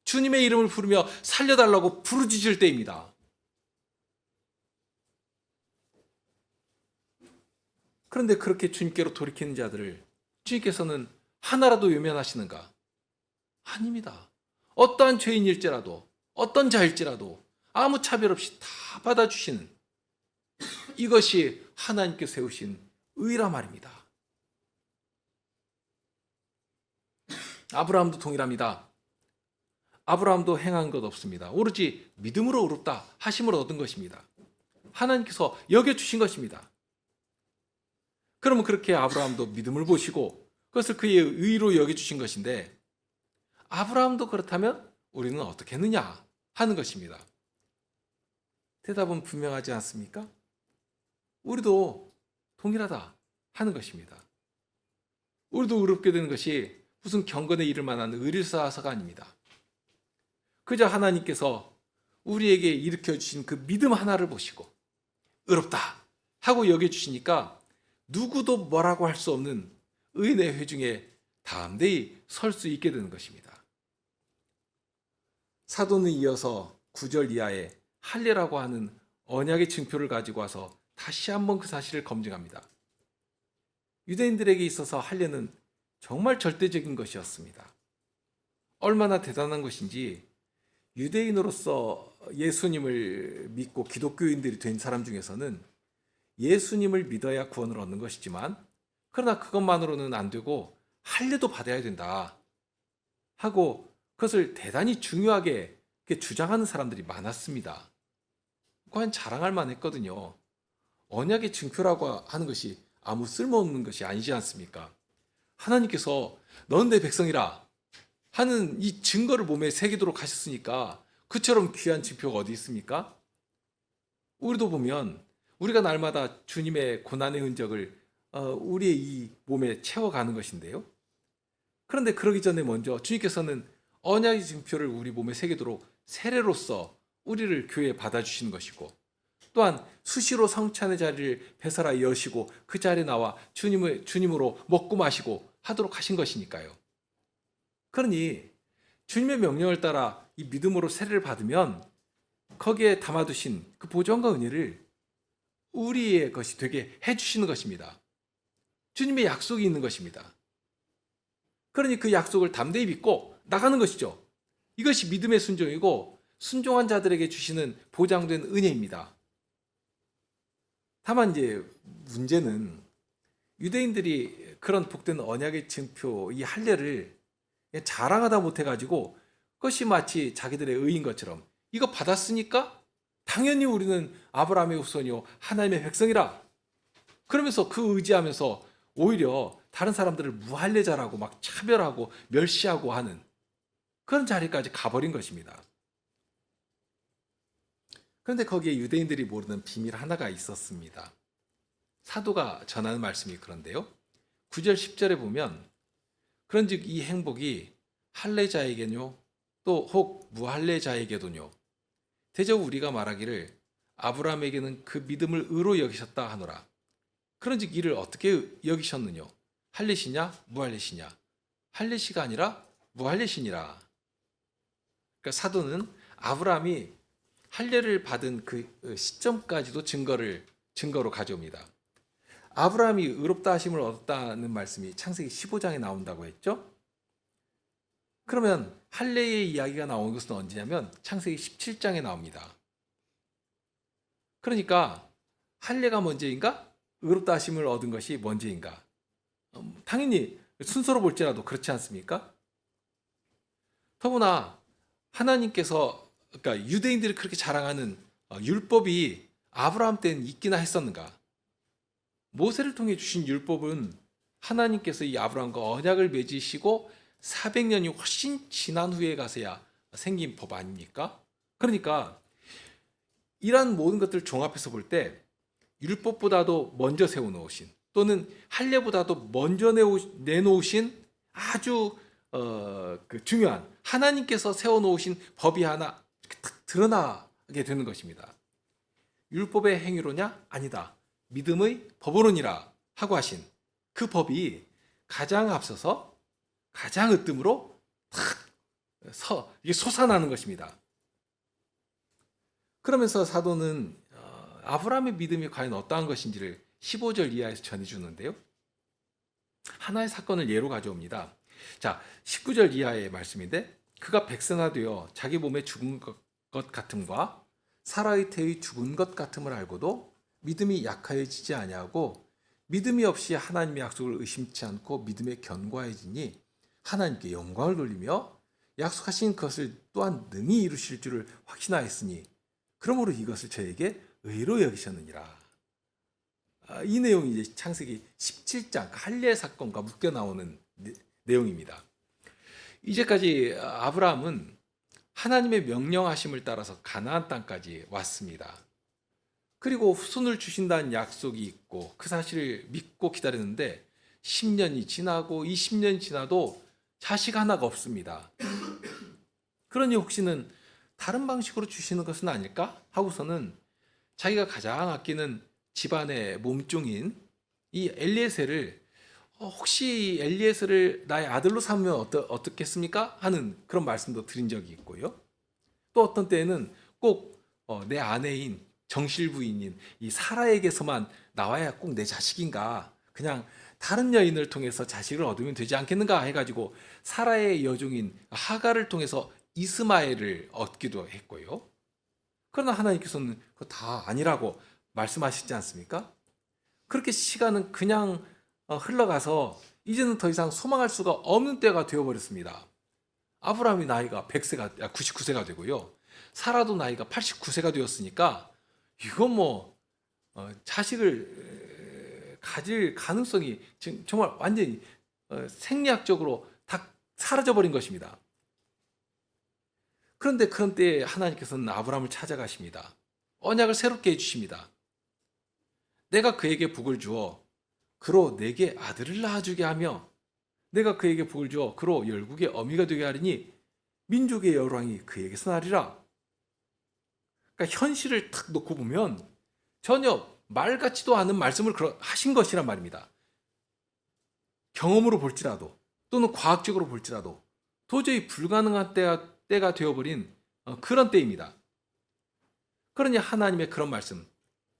주님의 이름을 부르며 살려달라고 부르짖을 때입니다. 그런데 그렇게 주님께로 돌이키는 자들을 주님께서는 하나라도 외면하시는가? 아닙니다. 어떠한 죄인일지라도, 어떤 자일지라도 아무 차별 없이 다 받아주시는, 이것이 하나님께 세우신 의라 말입니다. 아브라함도 동일합니다. 아브라함도 행한 것 없습니다. 오로지 믿음으로 의롭다 하심을 얻은 것입니다. 하나님께서 여겨주신 것입니다. 그러면 그렇게 아브라함도 믿음을 보시고 그것을 그의 의로 여겨주신 것인데, 아브라함도 그렇다면 우리는 어떻게 했느냐 하는 것입니다. 대답은 분명하지 않습니까? 우리도 동일하다 하는 것입니다. 우리도 의롭게 되는 것이 무슨 경건에 이를 만한 의를 쌓아서가 아닙니다. 그저 하나님께서 우리에게 일으켜 주신 그 믿음 하나를 보시고 의롭다 하고 여겨주시니까 누구도 뭐라고 할 수 없는 의인의 회중에 담대히 설 수 있게 되는 것입니다. 사도는 이어서 9절 이하에 할례라고 하는 언약의 증표를 가지고 와서 다시 한번 그 사실을 검증합니다. 유대인들에게 있어서 할례는 정말 절대적인 것이었습니다. 얼마나 대단한 것인지 유대인으로서 예수님을 믿고 기독교인들이 된 사람 중에서는 예수님을 믿어야 구원을 얻는 것이지만, 그러나 그것만으로는 안 되고 할례도 받아야 된다 하고 그것을 대단히 중요하게 이렇게 주장하는 사람들이 많았습니다. 과연 자랑할 만했거든요. 언약의 증표라고 하는 것이 아무 쓸모없는 것이 아니지 않습니까? 하나님께서 너는 내 백성이라 하는 이 증거를 몸에 새기도록 하셨으니까 그처럼 귀한 증표가 어디 있습니까? 우리도 보면 우리가 날마다 주님의 고난의 흔적을 우리의 이 몸에 채워가는 것인데요. 그런데 그러기 전에 먼저 주님께서는 언약의 증표를 우리 몸에 새기도록 세례로서 우리를 교회에 받아주시는 것이고, 또한 수시로 성찬의 자리를 배설하여 여시고 그 자리에 나와 주님으로 먹고 마시고 하도록 하신 것이니까요. 그러니 주님의 명령을 따라 이 믿음으로 세례를 받으면 거기에 담아두신 그 보존과 은혜를 우리의 것이 되게 해주시는 것입니다. 주님의 약속이 있는 것입니다. 그러니 그 약속을 담대히 믿고 나가는 것이죠. 이것이 믿음의 순종이고 순종한 자들에게 주시는 보장된 은혜입니다. 다만 이제 문제는 유대인들이 그런 복된 언약의 증표, 이 할례를 자랑하다 못해가지고 그것이 마치 자기들의 의인 것처럼 이거 받았으니까 당연히 우리는 아브라함의 후손이요 하나님의 백성이라 그러면서 그 의지하면서 오히려 다른 사람들을 무할례자라고 막 차별하고 멸시하고 하는 그런 자리까지 가버린 것입니다. 그런데 거기에 유대인들이 모르는 비밀 하나가 있었습니다. 사도가 전하는 말씀이 그런데요. 9절 10절에 보면 그런즉 이 행복이 할례자에게뇨 또 혹 무할례자에게도뇨 대저 우리가 말하기를 아브라함에게는 그 믿음을 의로 여기셨다 하노라. 그런즉 이를 어떻게 여기셨느뇨? 할례시냐 무할례시냐? 할례시가 아니라 무할례시니라. 그러니까 사도는 아브라함이 할례를 받은 그 시점까지도 증거로 가져옵니다. 아브라함이 의롭다 하심을 얻었다는 말씀이 창세기 15장에 나온다고 했죠? 그러면 할례의 이야기가 나온 것은 언제냐면 창세기 17장에 나옵니다. 그러니까 할례가 먼저인가? 의롭다 하심을 얻은 것이 먼저인가? 당연히 순서로 볼지라도 그렇지 않습니까? 더구나 하나님께서 그러니까 유대인들이 그렇게 자랑하는 율법이 아브라함 때는 있기나 했었는가? 모세를 통해 주신 율법은 하나님께서 이 아브라함과 언약을 맺으시고 400년이 훨씬 지난 후에 가서야 생긴 법 아닙니까? 그러니까 이러한 모든 것들을 종합해서 볼 때 율법보다도 먼저 세워놓으신 또는 할례보다도 먼저 내놓으신 아주 중요한 하나님께서 세워놓으신 법이 하나 탁 드러나게 되는 것입니다. 율법의 행위로냐? 아니다. 믿음의 법으로니라 하고 하신 그 법이 가장 앞서서 가장 으뜸으로 이게 솟아나는 것입니다. 그러면서 사도는 아브라함의 믿음이 과연 어떠한 것인지를 15절 이하에서 전해주는데요. 하나의 사건을 예로 가져옵니다. 자, 19절 이하의 말씀인데 그가 백성화되어 자기 몸에 죽은 것 같음과 사라의 태의 죽은 것 같음을 알고도 믿음이 약하여지지 아니하고 믿음이 없이 하나님의 약속을 의심치 않고 믿음에 견고해지니 하나님께 영광을 돌리며 약속하신 것을 또한 능히 이루실 줄을 확신하였으니 그러므로 이것을 저에게 의로 여기셨느니라. 이 내용이 이제 창세기 17장 할례 사건과 묶여 나오는 내용입니다. 이제까지 아브라함은 하나님의 명령하심을 따라서 가나안 땅까지 왔습니다. 그리고 후손을 주신다는 약속이 있고 그 사실을 믿고 기다렸는데 10년이 지나고 20년이 지나도 자식 하나가 없습니다. 그러니 혹시는 다른 방식으로 주시는 것은 아닐까 하고서는 자기가 가장 아끼는 집안의 몸종인 이 엘리에셀을 혹시 엘리에셀을 나의 아들로 삼으면 어떻겠습니까? 하는 그런 말씀도 드린 적이 있고요. 또 어떤 때에는 꼭 내 아내인 정실부인인 이 사라에게서만 나와야 꼭 내 자식인가? 그냥 다른 여인을 통해서 자식을 얻으면 되지 않겠는가 해가지고 사라의 여종인 하가를 통해서 이스마엘을 얻기도 했고요. 그러나 하나님께서는 그거 다 아니라고 말씀하시지 않습니까? 그렇게 시간은 그냥 흘러가서 이제는 더 이상 소망할 수가 없는 때가 되어버렸습니다. 아브라함의 나이가 99세가 되고요. 사라도 나이가 89세가 되었으니까 이건 뭐 자식을 가질 가능성이 지금 정말 완전히 생리학적으로 다 사라져 버린 것입니다. 그런데 그런 때에 하나님께서는 아브라함을 찾아가십니다. 언약을 새롭게 해주십니다. 내가 그에게 복을 주어 그로 내게 아들을 낳아주게 하며 내가 그에게 복을 주어 그로 열국의 어미가 되게 하리니 민족의 여왕이 그에게서 나리라. 그러니까 현실을 탁 놓고 보면 전혀 말 같지도 않은 말씀을 하신 것이란 말입니다. 경험으로 볼지라도 또는 과학적으로 볼지라도 도저히 불가능한 때가 되어버린 그런 때입니다. 그러니 하나님의 그런 말씀,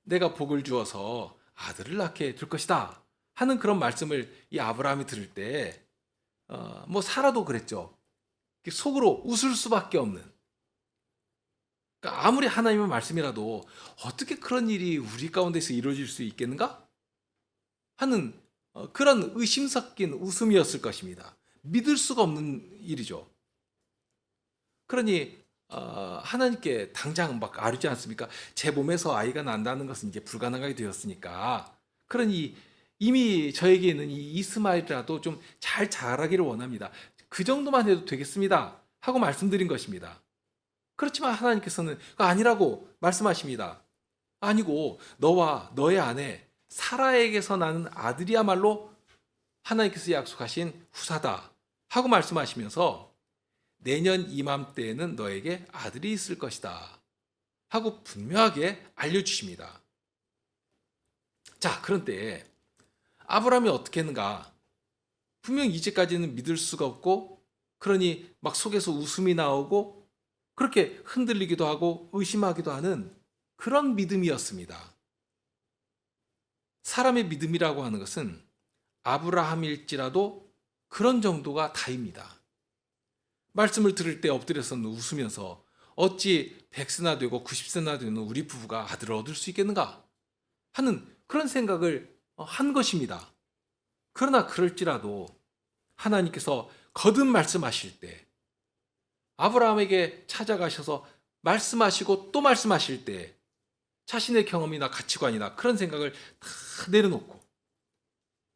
내가 복을 주어서 아들을 낳게 될 것이다 하는 그런 말씀을 이 아브라함이 들을 때 뭐 사라도 그랬죠. 속으로 웃을 수밖에 없는, 그러니까 아무리 하나님의 말씀이라도 어떻게 그런 일이 우리 가운데서 이루어질 수 있겠는가 하는 그런 의심 섞인 웃음이었을 것입니다. 믿을 수가 없는 일이죠. 그러니 하나님께 당장 막 아뢰지 않습니까? 제 몸에서 아이가 난다는 것은 이제 불가능하게 되었으니까, 그러니 이미 저에게 있는 이 이스마엘이라도 좀 잘 자라기를 원합니다. 그 정도만 해도 되겠습니다 하고 말씀드린 것입니다. 그렇지만 하나님께서는 그거 아니라고 말씀하십니다. 아니고 너와 너의 아내 사라에게서 나는 아들이야말로 하나님께서 약속하신 후사다 하고 말씀하시면서 내년 이맘때에는 너에게 아들이 있을 것이다 하고 분명하게 알려주십니다. 자, 그런데 아브라함이 어떻게 했는가? 분명 이제까지는 믿을 수가 없고, 그러니 막 속에서 웃음이 나오고 그렇게 흔들리기도 하고 의심하기도 하는 그런 믿음이었습니다. 사람의 믿음이라고 하는 것은 아브라함일지라도 그런 정도가 다입니다. 말씀을 들을 때 엎드려서는 웃으면서 어찌 100세나 되고 90세나 되는 우리 부부가 아들을 얻을 수 있겠는가 하는 그런 생각을 한 것입니다. 그러나 그럴지라도 하나님께서 거듭 말씀하실 때, 아브라함에게 찾아가셔서 말씀하시고 또 말씀하실 때 자신의 경험이나 가치관이나 그런 생각을 다 내려놓고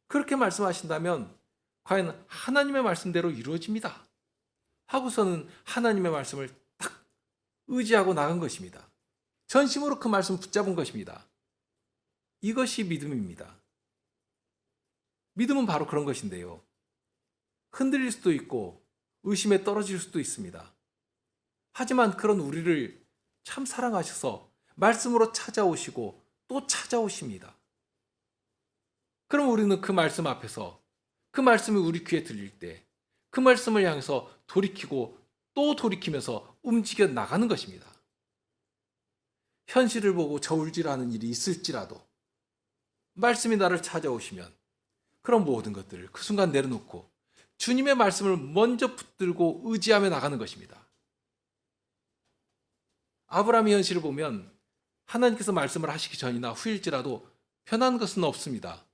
그렇게 말씀하신다면 과연 하나님의 말씀대로 이루어집니다 하고서는 하나님의 말씀을 딱 의지하고 나간 것입니다. 전심으로 그 말씀을 붙잡은 것입니다. 이것이 믿음입니다. 믿음은 바로 그런 것인데요. 흔들릴 수도 있고 의심에 떨어질 수도 있습니다. 하지만 그런 우리를 참 사랑하셔서 말씀으로 찾아오시고 또 찾아오십니다. 그럼 우리는 그 말씀 앞에서, 그 말씀이 우리 귀에 들릴 때 그 말씀을 향해서 돌이키고 또 돌이키면서 움직여 나가는 것입니다. 현실을 보고 저울질하는 일이 있을지라도 말씀이 나를 찾아오시면 그런 모든 것들을 그 순간 내려놓고 주님의 말씀을 먼저 붙들고 의지하며 나가는 것입니다. 아브라함의 현실을 보면 하나님께서 말씀을 하시기 전이나 후일지라도 변한 것은 없습니다.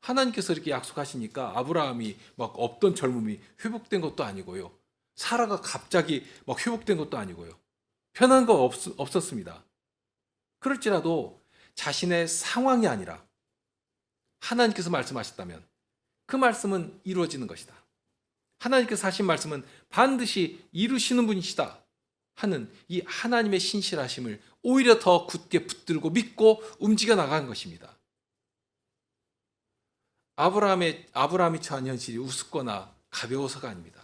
하나님께서 이렇게 약속하시니까 아브라함이 막 없던 젊음이 회복된 것도 아니고요. 사라가 갑자기 막 회복된 것도 아니고요. 변한 거 없었습니다. 그럴지라도 자신의 상황이 아니라 하나님께서 말씀하셨다면 그 말씀은 이루어지는 것이다. 하나님께서 하신 말씀은 반드시 이루시는 분이시다 하는 이 하나님의 신실하심을 오히려 더 굳게 붙들고 믿고 움직여 나간 것입니다. 아브라함이 처한 현실이 우습거나 가벼워서가 아닙니다.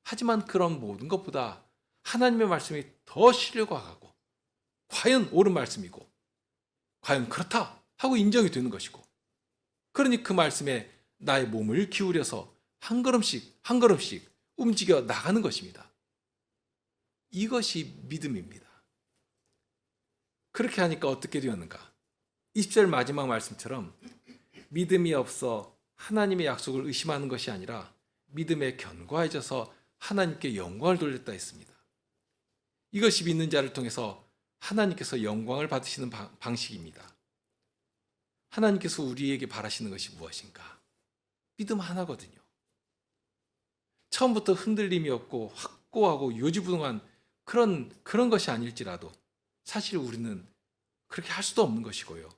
하지만 그런 모든 것보다 하나님의 말씀이 더 신뢰가 가고 과연 옳은 말씀이고 과연 그렇다 하고 인정이 되는 것이고, 그러니 그 말씀에 나의 몸을 기울여서 한 걸음씩 한 걸음씩 움직여 나가는 것입니다. 이것이 믿음입니다. 그렇게 하니까 어떻게 되었는가? 20절 마지막 말씀처럼 믿음이 없어 하나님의 약속을 의심하는 것이 아니라 믿음에 견고해져서 하나님께 영광을 돌렸다 했습니다. 이것이 믿는 자를 통해서 하나님께서 영광을 받으시는 방식입니다. 하나님께서 우리에게 바라시는 것이 무엇인가? 믿음 하나거든요. 처음부터 흔들림이 없고 확고하고 요지부동한 그런 것이 아닐지라도 사실 우리는 그렇게 할 수도 없는 것이고요.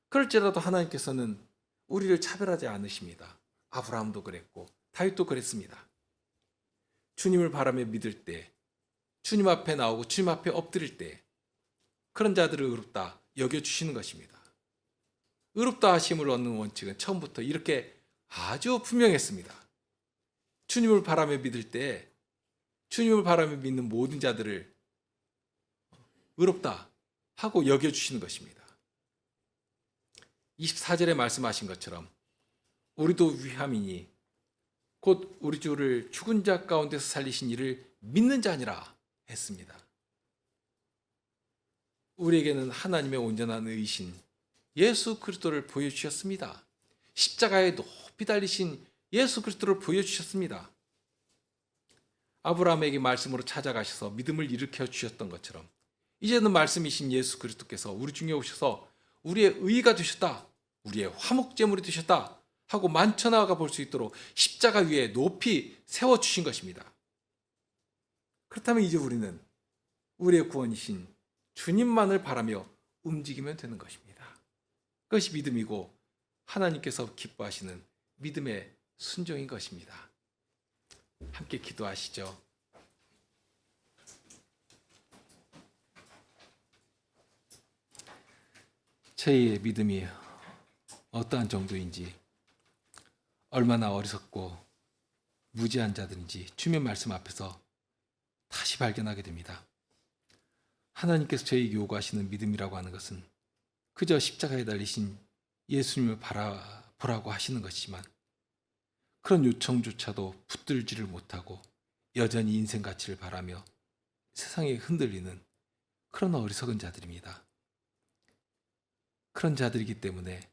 그럴지라도 하나님께서는 우리를 차별하지 않으십니다. 아브라함도 그랬고 다윗도 그랬습니다. 주님을 바라며 믿을 때, 주님 앞에 나오고 주님 앞에 엎드릴 때 그런 자들을 의롭다 여겨주시는 것입니다. 의롭다 하심을 얻는 원칙은 처음부터 이렇게 아주 분명했습니다. 주님을 바라며 믿을 때 주님을 바라며 믿는 모든 자들을 의롭다 하고 여겨주시는 것입니다. 24절에 말씀하신 것처럼 우리도 위함이니 곧 우리 주를 죽은 자 가운데서 살리신 이를 믿는 자니라 했습니다. 우리에게는 하나님의 온전한 의신 예수 그리스도를 보여주셨습니다. 십자가에 높이 달리신 예수 그리스도를 보여주셨습니다. 아브라함에게 말씀으로 찾아가셔서 믿음을 일으켜 주셨던 것처럼 이제는 말씀이신 예수 그리스도께서 우리 중에 오셔서 우리의 의가 되셨다, 우리의 화목제물이 되셨다 하고 만천하가 볼 수 있도록 십자가 위에 높이 세워주신 것입니다. 그렇다면 이제 우리는 우리의 구원이신 주님만을 바라며 움직이면 되는 것입니다. 그것이 믿음이고 하나님께서 기뻐하시는 믿음의 순종인 것입니다. 함께 기도하시죠. 저희의 믿음이 어떠한 정도인지, 얼마나 어리석고 무지한 자들인지 주님의 말씀 앞에서 다시 발견하게 됩니다. 하나님께서 저희에게 요구하시는 믿음이라고 하는 것은 그저 십자가에 달리신 예수님을 바라보라고 하시는 것이지만 그런 요청조차도 붙들지를 못하고 여전히 인생 가치를 바라며 세상에 흔들리는 그런 어리석은 자들입니다. 그런 자들이기 때문에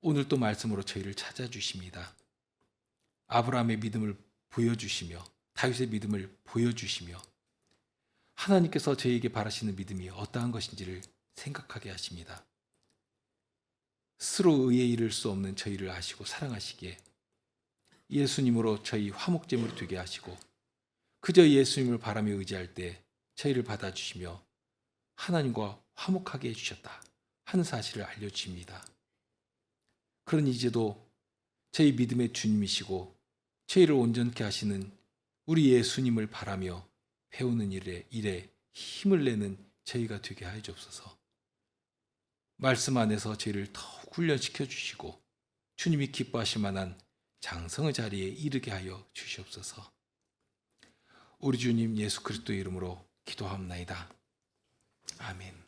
오늘 또 말씀으로 저희를 찾아주십니다. 아브라함의 믿음을 보여주시며 다윗의 믿음을 보여주시며 하나님께서 저희에게 바라시는 믿음이 어떠한 것인지를 생각하게 하십니다. 스스로 의에 이를 수 없는 저희를 아시고 사랑하시기에 예수님으로 저희 화목제물이 되게 하시고 그저 예수님을 바라며 의지할 때 저희를 받아주시며 하나님과 화목하게 해주셨다 하는 사실을 알려주십니다. 그러니 이제도 저희 믿음의 주님이시고 저희를 온전케 하시는 우리 예수님을 바라며 배우는 일에 힘을 내는 저희가 되게 하여 주옵소서. 말씀 안에서 저희를 더욱 훈련시켜 주시고 주님이 기뻐하실 만한 장성의 자리에 이르게 하여 주시옵소서. 우리 주님 예수 그리스도의 이름으로 기도합나이다. 아멘.